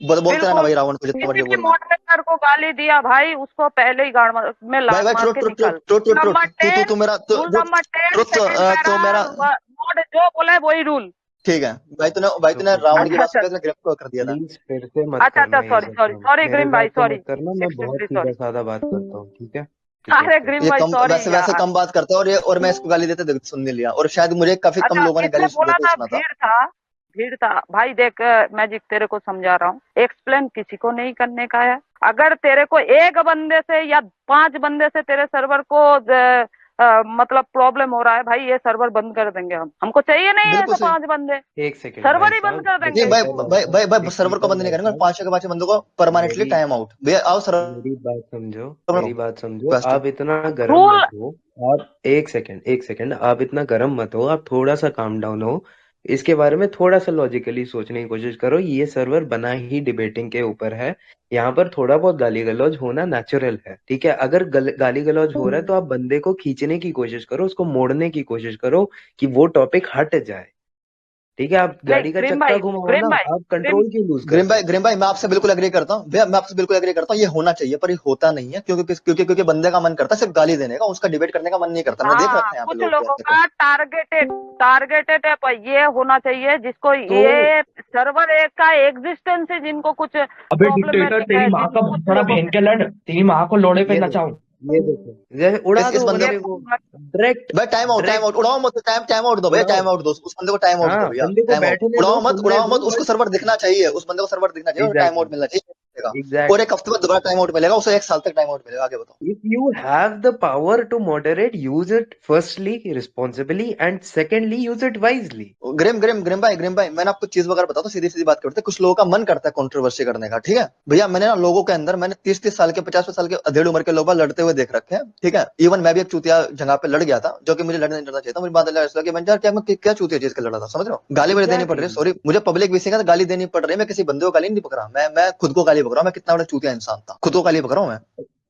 बोलते रहना बिल्कुल। भाई, रावण को जितना किसी मर्जी भी बोलना। मॉडरेटर को गाली दिया भाई, उसको पहले ही गाड़ में भाई लात भाई, मार ट्रुथ के ट्रुथ ट्रुथ निकल। ट्रुथ ट्रुथ ट्रुथ, नंबर तू 10, तू मेरा रूल नंबर 10 ट्रुथ, सेकंड तो पैरा, मेरा, मोड जो बोला है वही रूल। ठीक है। भाई तूने रुको रावण की अच्छा प्लीज, बात अच्छा। सुन के तूने ग्रिप को कर दिया था। प्लीज फिर से मत अच्छा अच्छा, करना ये सॉरी सब सॉरी काम, सॉरी मेरे ग्रीम साथ भाई, तो सॉरी, मत करना, मैं बहुत एक्सट्रीमली सीधा सॉरी। साधा बात करता हूँ, ठीक है? रिक्वेस्ट अरे करता ग्रीम ये भाई कम, सॉरी वैसे यार। कम बात करता है, और मैं इसको गाली देते देख सुन नहीं लिया, और शायद मुझे काफी कम अच्छा, लोगों ने इसने गाली बोला देते हुए था सुना था। भीड़ था, भीड़ था भाई। देख मैजिक तेरे को समझा रहा हूँ, एक्सप्लेन किसी को नहीं करने का है। अगर तेरे को एक बंदे से या 5 बंदे से तेरे सर्वर को मतलब प्रॉब्लम हो रहा है भाई, ये सर्वर बंद कर देंगे हम, हमको चाहिए नहीं है बिल्कुल ऐसे सही। 5 बंदे। एक सेकंड भाई सर्वर ही बंद साहब, कर नहीं देंगे। भाई, डिक्टेटर भाई भाई साहब, सर्वर को डिक्टेटर बंद नहीं भाई करेंगे, साहब, 5 के 5 बंदों को परमानेंटली मेरी टाइम आउट भैया, आओ सर्वर मेरी बात समझो, बनाओ, मेरी बात समझो, रिक्वेस्ट है। आप इतना गर्म रूल। मत हो। आप एक सेकंड, एक सेकंड, आप इतना गर्म मत हो, आप थोड़ा सा काम डाउन हो। इसके बारे में थोड़ा सा लॉजिकली सोचने की कोशिश करो। ये सर्वर बना ही डिबेटिंग के ऊपर है। यहाँ पर थोड़ा बहुत गाली गलौज होना नेचुरल है, ठीक है? अगर गाली गलौज हो रहा है तो आप बंदे को खींचने की कोशिश करो, उसको मोड़ने की कोशिश करो कि वो टॉपिक हट जाए, ठीक है? आप नहीं गाड़ी का ग्रीम चक्का भाई, घुमाओ ग्रीम ना, भाई, आप ग्रीम। कंट्रोल क्यों लूज कर ग्रीम रहे भाई, हो? मैं आपसे बिल्कुल एग्री करता हूँ भैया, मैं आपसे बिल्कुल एग्री करता हूँ, ये होना चाहिए, पर ये होता नहीं है, क्योंकि बंदे का मन करता है सिर्फ गाली देने का, उसका डिबेट करने का मन नहीं करता। मैंने देख हाँ, रखा है यहाँ पे कुछ लोग लोगों कैसे को। का टारगेटेड, टारगेटेड है, पर ये होना चाहिए जिसको तो ये सर्वर एक का एग्जिस्टेंस है, जिनको कुछ अबे डिक्टेटर, प्रॉब्लमेटिक तेरी है, माँ का जिनको कुछ बड़ा लोगों बहन के। के लड़, तेरी माँ को लोड़े पे ये नचाऊं। देखो, ये देखो, जैसे उड़ा इस दो बंदे बंदे को, को डायरेक्ट, भाई टाइम आउट डायरेक्ट उड़ाओ मत, टाइम आउट दो भैया, उड़ाओ। टाइम आउट दो उस बंदे को, टाइम आउट दो हाँ, भैया, बंदे को टाइम आउट। बैठने दो, सुनने उड़ाओ मत, दो, उसको बट सर्वर दिखना चाहिए, उस बंदे को सर्वर दिखना चाहिए और टाइम आउट एग्जैक्टली, मिलना चाहिए। और एग्जैक्टली। 1 हफ्ते बाद दोबारा टाइम आउट मिलेगा उसे, 1 साल तक टाइम आउट मिलेगा। आगे बताओ। If you have the power to moderate, use it firstly responsibly and secondly use it wisely. Graeme भाई, मैंने आपको चीज वगैरह बताता हूँ, सीधी सीधी बात करते हैं। कुछ लोगों का मन करता है कंट्रोवर्सी करने का, ठीक है भैया। मैंने ना लोगों के अंदर, मैंने 30-30 साल के, 50 साल के, अधेड़ उम्र के लोग लड़ते हुए देख रखे हैं, ठीक है। इवन मैं भी एक चूतिया जगह पे लड़ गया था, जो कि मुझे लड़ने नहीं लड़ना चाहिए था। मुझे बाद में ऐसा कि मैं यार, क्या मैं क्या चूतिया चीज के लड़ा था, समझ रहे हो? गाली मुझे देनी पड़ रही है, Exactly. सॉरी, मुझे पब्लिक विषय का गाली देनी पड़ रही है। मैं किसी बंदे को गाली नहीं पकड़ रहा, मैं खुद को गाली पकड़ रहा हूँ। मैं कितना बड़ा चूतिया इंसान था, खुद को गाली पकड़ रहा हूँ मैं।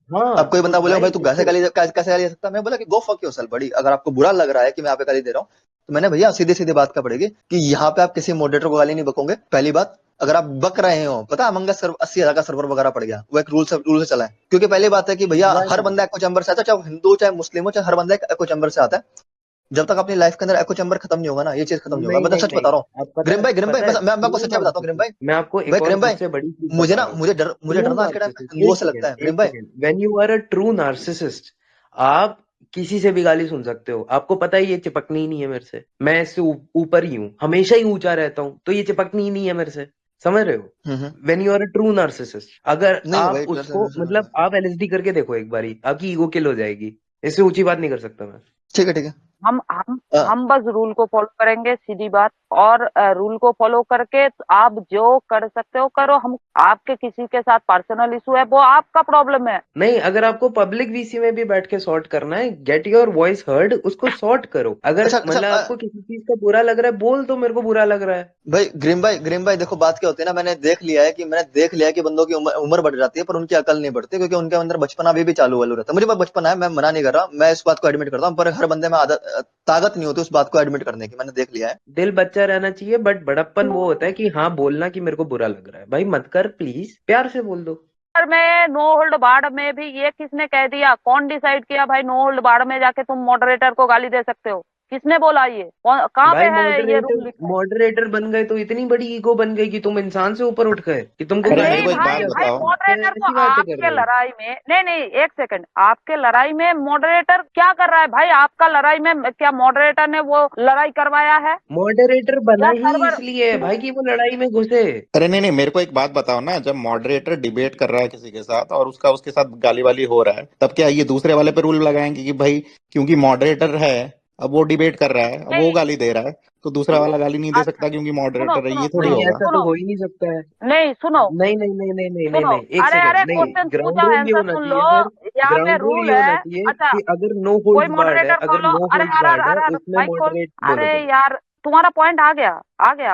अब हाँ कोई तो बंदा बोलेगा भाई भाई तू कैसे इसको, गाली कैसे गाली दे सकता है, मैं बोला कि गो फक योरसेल्फ बड़ी। अगर आपको बुरा लग रहा है कि मैं यहाँ पे गाली दे रहा हूँ, तो मैंने भैया सीधे सीधे बात क्या पड़ेगी कि यहाँ पे आप किसी मॉडरेटर को गाली नहीं बकोगे, पहली बात। अगर आप बक रहे हो, पता है अमंगस 80,000 का सर्वर वगैरह पड़ गया, वो एक रूल से चला है। क्योंकि पहली बात है कि भैया हर एग्जैक्टली। बंदा एको चैम्बर से आता है, चाहे वो हिंदू चाहे मुस्लिम हो, चाहे हर बंदा एको चैम्बर से आता है। जब तक अपनी लाइफ के अंदर एको चैम्बर खत्म नहीं होगा ना, ये चीज खत्म नहीं होगा। नहीं मैं तो नहीं सच बता नहीं, रहा हूँ। अब पता है, ग्रीम भाई, पता है मैं आपको ट्रू सच्चाई बताता हूँ ग्रीम नार्सिसिस्ट, भाई। मैं आपको भाई एक और ग्रीम भाई, सबसे बड़ी चीज मुझे बता ना रहा हूँ। मुझे ट्रू डरना आज के टाइम नार्सिसिस्ट, पे हिंदुओं एक से लगता सेकेंड, है एक ग्रीम भाई। Second, when you are a true narcissist, आप किसी से भी गाली सुन सकते हो। आपको पता है ये चिपकनी ही नहीं है मेरे से, मैं इससे ऊपर ही हूँ, हमेशा ही ऊंचा रहता हूँ, तो ये चिपकनी ही नहीं है मेरे से, समझ रहे हो? Hmm. When you are a true narcissist, अगर नहीं है आप भाई, ट्रू उसको, नार्सिसिज्म। मतलब आप एलएसडी करके देखो एक बारी, आपकी ईगो किल हो जाएगी। इससे ऊंची बात नहीं कर सकता मैं। ठीक है, ठीक है। हम हम अ, हम बस रूल को फॉलो करेंगे, सीधी बात। और रूल को फॉलो करके आप जो कर सकते हो करो। हम, आपके किसी के साथ पर्सनल इशू है, वो आपका प्रॉब्लम है। नहीं, अगर आपको पब्लिक वीसी में भी बैठ के सॉर्ट करना है, गेट योर वॉइस हर्ड, उसको सॉर्ट करो। अगर अच्छा अच्छा, मतलब आपको किसी चीज का बुरा लग रहा है, बोल दो मेरे को बुरा लग रहा है। ग्रीम भाई देखो, बात क्या होती है ना, मैंने देख लिया है कि बंदों की उम्र बढ़ जाती है पर उनकी अकल नहीं बढ़ती, क्योंकि उनके अंदर बचपना अभी भी चालू वालू रहता है। मुझे बस बचपना है, मैं मना नहीं कर रहा, मैं इस बात को एडमिट करता हूँ, पर हर बंदे में आदत ताकत नहीं होती उस बात को एडमिट करने की, मैंने देख लिया है। दिल बच्चा रहना चाहिए, बट बड़प्पन वो होता है कि हाँ बोलना कि मेरे को बुरा लग रहा है। भाई मत कर, प्लीज प्यार से बोल दो। पर में नो होल्ड बार्ड में भी ये किसने कह दिया, कौन डिसाइड किया भाई नो होल्ड बार्ड में जाके तुम मॉडरेटर को गाली दे सकते हो? किसने बोला? ये कहाँ पे भाई है ये मॉडरेटर, रूल लिखा है? मॉडरेटर बन गए तो इतनी बड़ी ईगो बन गई कि तुम इंसान से ऊपर उठ गए, कि तुमको अरे गाली मेरे नहीं को एक सुननी भाई, बात है, भाई बताओ। मॉडरेटर को ऐसी बातें कर आपके रहे हो। लड़ाई में, नहीं नहीं एक सेकंड, आपके लड़ाई में मॉडरेटर क्या कर रहा है भाई? आपका लड़ाई में क्या मॉडरेटर ने वो लड़ाई करवाया है मॉडरेटर बना या ही सर्वर? इसलिए है भाई कि वो लड़ाई में घुसे। अरे नहीं नहीं, मेरे को एक बात बताओ ना, जब मॉडरेटर डिबेट कर रहा है किसी के साथ और उसके साथ गाली वाली हो रहा है, तब क्या ये दूसरे वाले पे रूल लगाएंगे कि भाई क्योंकि मॉडरेटर है, अब वो डिबेट कर रहा है, अब वो नहीं, गाली दे रहा है, तो दूसरा वाला गाली नहीं दे अच्छा, सकता क्योंकि सुनो मॉडरेटर है? सुनो ये थोड़ी सुनो नहीं, होगा। ऐसा तो सुनो, हो ही नहीं सकता है। नहीं सुनो नहीं नहीं नहीं नहीं नहीं नहीं सुनो, नहीं, एक अरे सेकंड, अरे नहीं। क्वेश्चन ग्राउंड पूछा, रूल ये आंसर होना सुन लो। चाहिए फिर, यहाँ पे ग्राउंड रूल रूल ये होना है। चाहिए अच्छा, कि अगर नो कोई होल्ड्स बार्ड है, मॉडरेटर अगर खोलो। नो अरे होल्ड्स यार बार्ड है, यार यार, उसमें माइक खोल। मॉडरेट, बोलो अरे बोलो। यार, तुम्हारा पॉइंट आ गया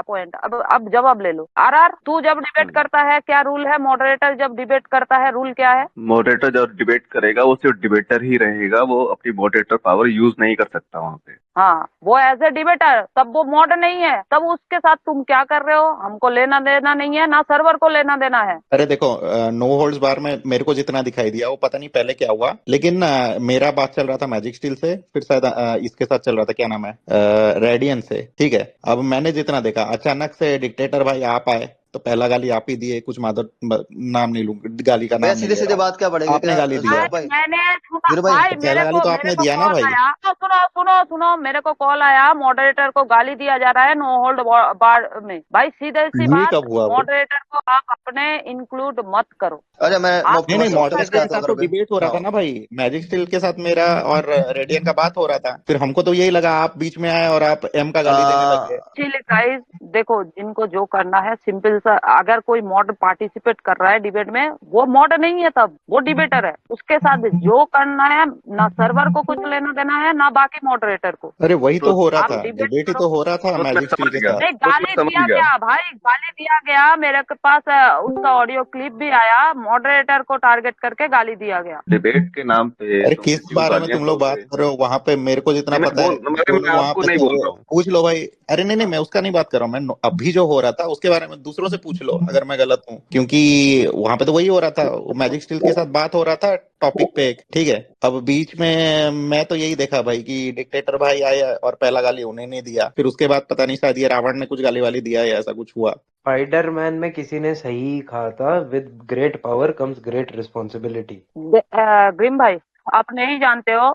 पॉइंट। अब जवाब ले लो। आरआर, तू जब डिबेट करता है क्या रूल है? मॉडरेटर जब डिबेट करता है रूल क्या है? मॉडरेटर जब डिबेट करेगा वो सिर्फ डिबेटर ही रहेगा, वो अपनी मॉडरेटर पावर यूज नहीं कर सकता वहाँ पे। हाँ, वो एज ए डिबेटर, तब वो मॉड नहीं है, तब उसके साथ तुम क्या कर रहे हो? हमको लेना देना नहीं है, ना सर्वर को लेना देना है। अरे देखो, नो होल्ड्स बार में मेरे को जितना दिखाई दिया वो पता नहीं पहले क्या हुआ, लेकिन मेरा बात चल रहा था मैजिक स्टील से, फिर शायद इसके साथ चल रहा था, क्या नाम है, रेडियन से, ठीक है। अब मैंने जितना देखा, अचानक से डिक्टेटर भाई आप आए तो पहला गाली आप ही दिए, कुछ माधव नाम नहीं लूंगा, गाली का नाम भैया नहीं सीधे ले सीधे रहा, बात क्या पड़ेगी? आपने क्या गाली दिया। भाई मैंने सुना वीरू भाई, भाई, तो पहला गाली तो आपने दिया ना कॉल भाई। आया, सुनो, मेरे को कॉल आया, मॉडरेटर को गाली दिया जा रहा है नो होल्ड बार में। भाई सीधे सी ये बात, कब हुआ? मॉडरेटर को आप अपने इंक्लूड मत करो। अरे मैं आप नहीं नहीं, मैं खुद फिनिश मॉडरेटर करा के था साथ तो अभी। डिबेट हो रहा था हाँ ना भाई, मैजिक स्टील के साथ मेरा और रेडियन का बात हो रहा था, फिर हमको तो यही लगा आप बीच में आए और आप एम का गाली देने लगे। चलिए गाइस, देखो जिनको जो करना है सिंपल सा, अगर कोई मॉड पार्टिसिपेट कर रहा है डिबेट में, वो मॉड नहीं है, तब वो डिबेटर है। उसके साथ जो करना है, ना सर्वर को कुछ लेना देना है, ना बाकी मॉडरेटर को। अरे वही तो हो रहा आप था, डिबेट डिबेट ही करो। तो हो रहा था वो तो मैं मैजिक स्टील समझ के गया, साथ। नहीं, वो तो गाली मैं समझ दिया गया। गया भाई, गाली दिया गया। मेरे के पास उसका ऑडियो क्लिप भी आया, मॉडरेटर को टारगेट करके गाली दिया गया। डिबेट के नाम पे अरे तुम किस किसी को बारे में गालियां तुम लोग बात दोगे? कर रहे हो? वहां पे मेरे को जितना नहीं, पता है, जो मैं लोग वहां आपको पे नहीं थे बोल रहा हूँ। पूछ लो भाई। अरे नहीं नहीं, मैं उसका नहीं बात कर रहा हूँ, मैं अभी जो हो रहा था उसके बारे में दूसरों से पूछ लो अगर मैं गलत हूँ, क्योंकि वहां पे तो वही हो रहा था, मैजिक स्टील के साथ बात हो रहा था टॉपिक पे एक, ठीक है। अब बीच में मैं तो यही देखा भाई कि डिक्टेटर भाई आए और पहला गाली उन्हें नहीं दिया, फिर उसके बाद पता नहीं शायद ये रावण ने कुछ गाली वाली दिया या ऐसा कुछ हुआ। स्पाइडरमैन में किसी ने सही कहा था, with great power comes great responsibility. Graeme भाई, आप नहीं जानते हो,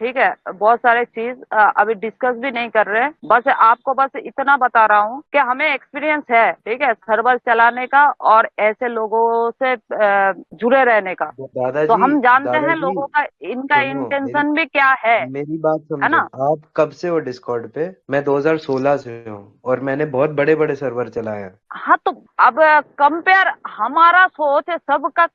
ठीक है, बहुत सारे चीज अभी डिस्कस भी नहीं कर रहे, बस आपको बस इतना बता रहा हूँ कि हमें एक्सपीरियंस है, ठीक है, सर्वर चलाने का और ऐसे लोगों से जुड़े रहने का। तो दादाजी, हम जानते हैं दादाजी लोगों का, इनका सुनो, इंटेंशन भी क्या है मेरी बात है समझो। ना? आप कब से हो डिस्कॉर्ड पे? मैं 2016 से हूँ और मैंने बहुत बड़े बड़े सर्वर चलाए हैं। हाँ, तो अब कंपेयर, हमारा सोच है सबका,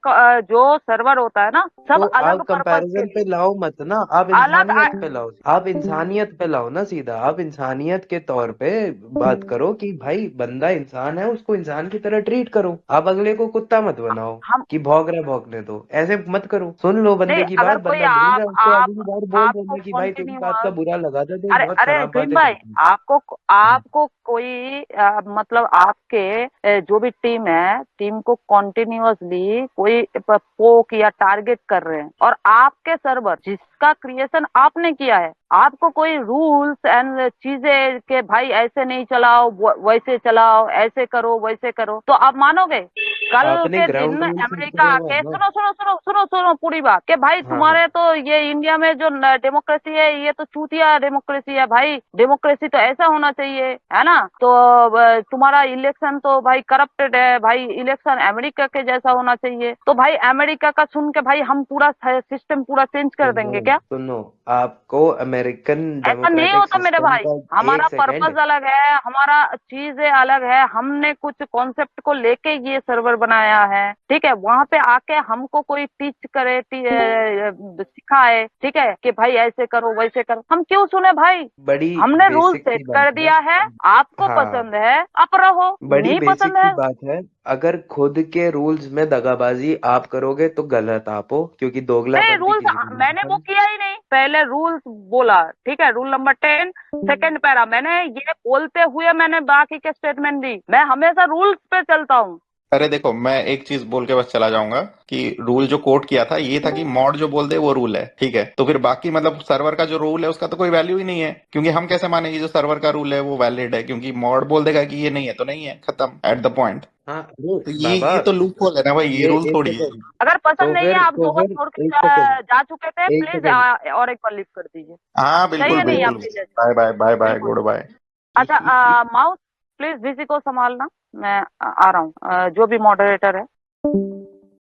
जो सर्वर होता है ना, सब तो अलग आप पर्पज के कंपैरिजन पे लिए लाओ मत ना, आप अलग इंसानियत पे लाओ, आप इंसानियत पे लाओ ना सीधा। आप इंसानियत के तौर पे बात करो कि भाई बंदा इंसान है, उसको इंसान की तरह ट्रीट करो। आप अगले को कुत्ता मत बनाओ हम कि भौंक रहा भौंकने दो, ऐसे मत करो। सुन लो बंदे नहीं। की अगर बात, कोई बंदा बोल रहा है उसको आप अगली बार बोल आपको देना कि भाई तेरी बात कॉन्टिन्यूअस, का बुरा लगा था, तेरी अरे बहुत अरे खराब ग्रीन बातें भाई, करती आपको कोई मतलब आपके जो भी टीम है, टीम को कॉन्टिन्यूअसली कोई पोक या टारगेट कर रहे हैं, और आपके सर्वर जिसका क्रिएशन आपने किया है, आपको कोई रूल्स एंड चीजें के भाई ऐसे नहीं चलाओ, वैसे चलाओ, ऐसे करो वैसे करो, तो आप मानोगे? कल आपने के दिन ग्राउंड रूल सेट अमेरिका किया हुआ है आके, ना। सुनो पूरी बात, कि भाई हाँ तुम्हारे हाँ, तो ये इंडिया में जो डेमोक्रेसी है, ये तो चूतिया डेमोक्रेसी है भाई। डेमोक्रेसी तो ऐसा होना चाहिए, है ना? तो तुम्हारा इलेक्शन तो भाई करप्टेड है भाई, इलेक्शन अमेरिका के जैसा होना चाहिए। तो भाई अमेरिका का सुन के भाई हम पूरा सिस्टम पूरा चेंज कर देंगे क्या? सुनो, आपको अमेरिकन ऐसा नहीं डेमोक्रेटिक होता मेरे सिस्टम भाई, का हमारा एक सेकेंड। पर्पस अलग है, हमारा चीजें अलग है, हमने कुछ कॉन्सेप्ट को लेके ये सर्वर बनाया है, ठीक है। वहां पे आके हमको कोई टीच करे, सिखाए, ठीक है, कि भाई ऐसे करो वैसे करो, हम क्यों सुने भाई? बड़ी हमने रूल बेसिक सी सेट बात कर है। दिया है, आपको हाँ, पसंद है आप रहो, बड़ी नहीं बेसिक पसंद सी है। बात है। अगर खुद के रूल्स में दगाबाजी आप करोगे तो गलत आप हो, क्योंकि नहीं, दोगलापंती रूल्स किसी को नहीं मैंने वो पसंद। किया ही नहीं, पहले रूल्स बोला, ठीक है, रूल नंबर 10 सेकंड पैरा, मैंने ये बोलते हुए मैंने बाकी के स्टेटमेंट दी। मैं हमेशा रूल्स पे चलता हूँ। अरे देखो, मैं एक चीज बोल के बस चला जाऊंगा कि रूल जो कोट किया था ये था कि मॉड जो बोल दे वो रूल है, ठीक है। तो फिर बाकी मतलब सर्वर का जो रूल है उसका तो कोई वैल्यू ही नहीं है, क्योंकि हम कैसे मानेंगे जो सर्वर का रूल है वो वैलिड है, क्योंकि मॉड बोल देगा कि ये नहीं है तो नहीं है, खत्म, एट द पॉइंट। हाँ अरे तो बाबा, ये तो लूप होल है ना भाई, ये ये रूल एक थोड़ी है। सेकेंड। अगर पसंद नहीं है, आप तो दो फिर छोड़ के एक सेकेंड, जा चुके थे, एक प्लीज सेकेंड। और एक बार लिख कर दीजिए। हाँ सही बिल्कुल है नहीं बिल्कुल, आपकी जज? बाय बाय बाय बाय, बिल्कुल। Goodbye. अच्छा, माउस प्लीज किसी को संभालना, मैं आ रहा हूँ, जो भी मॉडरेटर है।